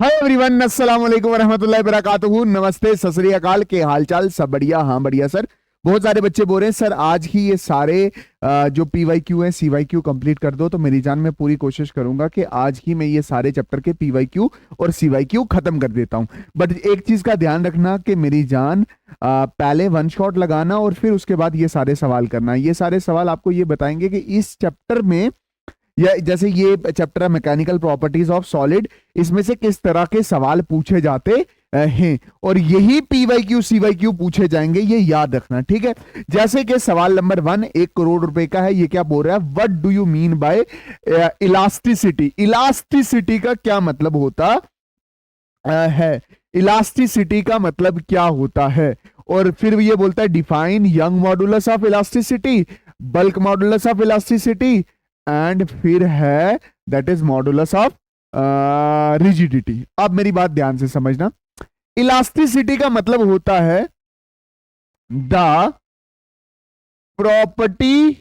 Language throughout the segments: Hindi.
हाय एवरीवन, अस्सलाम वालेकुम रहमतुल्लाहि वबरकातुहू। नमस्ते, सत श्री अकाल। के हालचाल? सब बढ़िया? हाँ बढ़िया सर। बहुत सारे बच्चे बोल रहे हैं सर आज ही ये सारे जो पीवाई क्यू है सीवाई क्यू कंप्लीट कर दो। तो मेरी जान मैं पूरी कोशिश करूंगा कि आज ही मैं ये सारे चैप्टर के पीवाई क्यू और सीवाई क्यू खत्म कर देता हूं। बट एक चीज का ध्यान रखना कि मेरी जान पहले वन शॉट लगाना और फिर उसके बाद ये सारे सवाल करना। ये सारे सवाल आपको ये बताएंगे कि इस चैप्टर में या जैसे ये चैप्टर है मैकेनिकल प्रॉपर्टीज ऑफ सॉलिड, इसमें से किस तरह के सवाल पूछे जाते हैं और यही पीवाई क्यू सीवाई क्यू पूछे जाएंगे, ये याद रखना, ठीक है। जैसे कि सवाल नंबर 1 1 करोड़ रुपए का है। ये क्या बोल रहा है? What do you mean by elasticity? Elasticity का क्या मतलब होता है? इलास्टिसिटी का मतलब क्या होता है? और फिर ये बोलता है define young modulus of elasticity, bulk modulus of elasticity and फिर है that is modulus of rigidity. अब मेरी बात ध्यान से समझना। इलास्टिसिटी का मतलब होता है द प्रॉपर्टी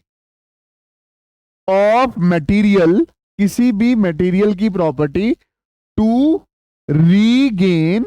ऑफ मटेरियल, किसी भी मटेरियल की property to regain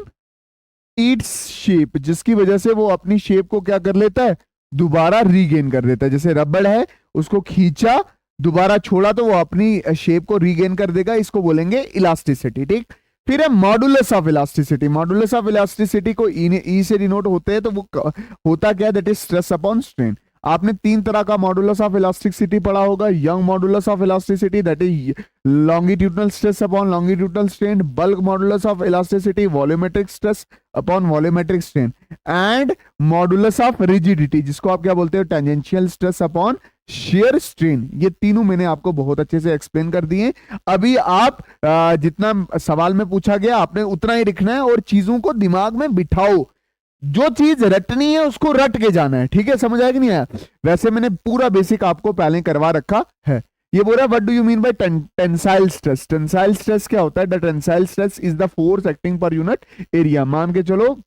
its shape, जिसकी वजह से वो अपनी शेप को क्या कर लेता है? दोबारा रीगेन कर लेता है। जैसे रबड़ है, उसको खींचा, दोबारा छोड़ा तो वो अपनी शेप को रीगेन कर देगा। इसको बोलेंगे इलास्टिसिटी, ठीक। फिर है modulus of elasticity. Modulus of elasticity को ई से डिनोट होते हैं, तो वो होता क्या है? That is stress upon strain. आपने 3 तरह का मॉडुलस ऑफ इलास्टिसिटी पढ़ा होगा। Young modulus of elasticity that is longitudinal stress upon longitudinal strain, bulk modulus of elasticity volumetric stress upon volumetric strain, and modulus of rigidity जिसको आप क्या बोलते हो? Tangential stress upon shear strain. ये तीनों मैंने आपको बहुत अच्छे से एक्सप्लेन कर दिए। अभी आप जितना सवाल में पूछा गया आपने उतना ही लिखना है और चीजों को दिमाग में बिठाओ। जो चीज रटनी है उसको रट के जाना है, ठीक है? समझ आया कि नहीं आया? वैसे मैंने पूरा बेसिक आपको पहले करवा रखा है। ये बोल रहा है what do you mean by tensile stress? Tensile stress क्या होता है? The tensile stress is the force acting per unit area. मान के चलो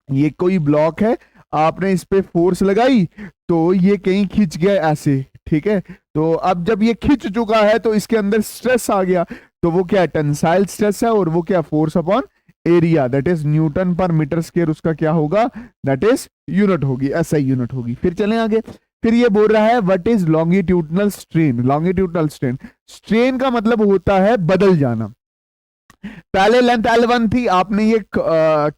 ये कोई ब्लॉक है, आपने इस पे फोर्स लगाई तो ये कहीं खिंच गया ऐसे, ठीक है? तो अब जब ये खिंच चुका है तो इसके अंदर स्ट्रेस आ गया, तो वो क्या? टेंसाइल स्ट्रेस है। और वो क्या? Force upon area that is Newton पर मीटर स्क्वायर। उसका क्या होगा? दैट इज यूनिट होगी, ऐसा यूनिट होगी। फिर चलें आगे। फिर ये बोल रहा है what is longitudinal strain? Longitudinal strain, strain का मतलब होता है बदल जाना। पहले लेंथ L1 थी, आपने ये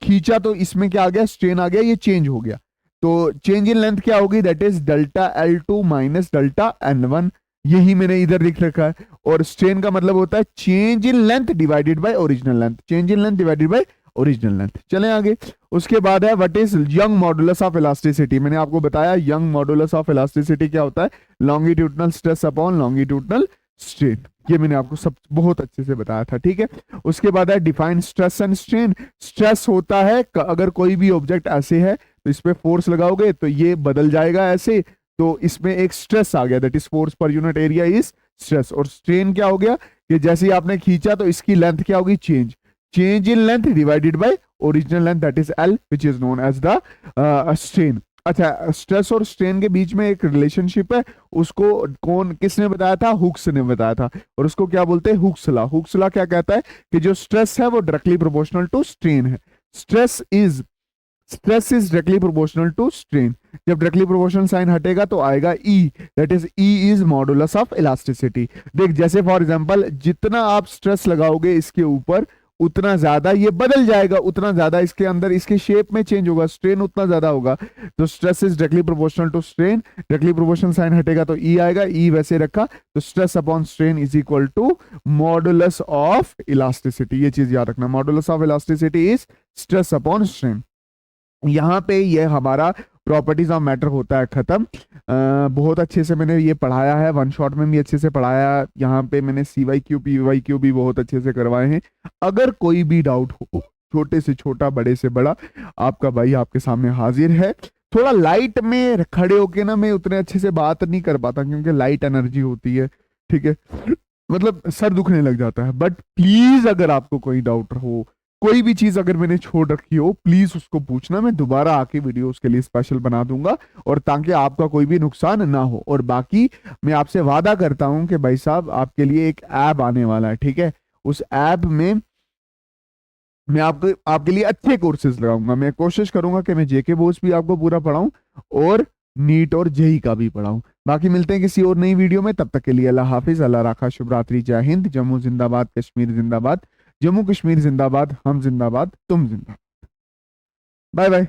खींचा तो इसमें क्या आ गया? स्ट्रेन आ गया, ये चेंज हो गया। तो चेंज इन लेंथ क्या होगी? That is delta L2 minus delta N1। यही मैंने इधर लिख रखा है। और स्ट्रेन का मतलब होता है change in length divided by original length, change in length divided by original length. चलें आगे। उसके बाद है what is young modulus of elasticity? मैंने आपको बताया यंग मॉडुलस ऑफ इलास्टिसिटी क्या होता है? Longitudinal stress upon longitudinal strain. ये मैंने आपको सब बहुत अच्छे से बताया था, ठीक है? उसके बाद है define stress and strain. Stress होता है अगर कोई भी ऑब्जेक्ट ऐसे है तो इस पे फोर्स लगाओगे तो ये बदल जाएगा ऐसे, तो इसमें एक स्ट्रेस आ गया, that is force per unit area is stress. और स्ट्रेन क्या हो गया? कि जैसे ही आपने खींचा तो इसकी लेंथ क्या होगी? Change, change in length divided by original length that is L which is known as the strain. अच्छा, स्ट्रेस और स्ट्रेन के बीच में एक रिलेशनशिप है, उसको कौन किसने बताया था? हुक्स ने बताया था। और उसको क्या बोलते हैं? Hooke's law. हुक्स लॉ क्या कहता है? कि जो स्ट्रेस है वो डायरेक्टली प्रोपोर्शनल टू स्ट्रेन है। Stress is directly proportional to strain. जब डायरेक्टली प्रोपोर्शनल साइन हटेगा तो आएगा E, that is E is modulus of elasticity. देख जैसे फॉर एग्जांपल जितना आप स्ट्रेस लगाओगे इसके ऊपर उतना ज्यादा ये बदल जाएगा, उतना ज्यादा इसके अंदर इसके शेप में चेंज होगा, स्ट्रेन उतना ज्यादा होगा। तो stress is directly proportional to strain, directly proportional sign हटेगा तो E आएगा, E वैसे रखा तो stress upon strain is equal to modulus of elasticity. ये चीज याद रखना, modulus of elasticity is stress upon strain. यहाँ पे ये हमारा प्रॉपर्टीज ऑफ मैटर होता है खत्म। बहुत अच्छे से मैंने ये पढ़ाया है, वन शॉट में भी अच्छे से पढ़ाया। यहाँ पे मैंने सीवाई क्यू पीवाई क्यू भी बहुत अच्छे से करवाए हैं। अगर कोई भी डाउट हो, छोटे से छोटा बड़े से बड़ा, आपका भाई आपके सामने हाजिर है। थोड़ा लाइट में खड़े होके ना मैं उतने अच्छे से बात नहीं कर पाता क्योंकि लाइट एनर्जी होती है, ठीक है? मतलब सर दुखने लग जाता है। बट प्लीज अगर आपको कोई डाउट हो, कोई भी चीज अगर मैंने छोड़ रखी हो, प्लीज उसको पूछना, मैं दोबारा आके वीडियो उसके लिए स्पेशल बना दूंगा और ताकि आपका कोई भी नुकसान ना हो। और बाकी मैं आपसे वादा करता हूं कि भाई साहब आपके लिए एक ऐप आने वाला है, ठीक है? उस ऐप में मैं आपको आपके लिए अच्छे कोर्सेज लगाऊंगा। मैं कोशिश करूंगा कि मैं जेके बोस भी आपको पूरा पढ़ाऊं और नीट और जेई का भी पढ़ाऊं। बाकी मिलते हैं किसी और नई वीडियो में, तब तक के लिए अल्लाह हाफिज, अल्लाह राखा, शुभ रात्रि, जय हिंद, जम्मू जिंदाबाद, कश्मीर जिंदाबाद, जम्मू कश्मीर जिंदाबाद, हम जिंदाबाद, तुम जिंदाबाद। Bye bye.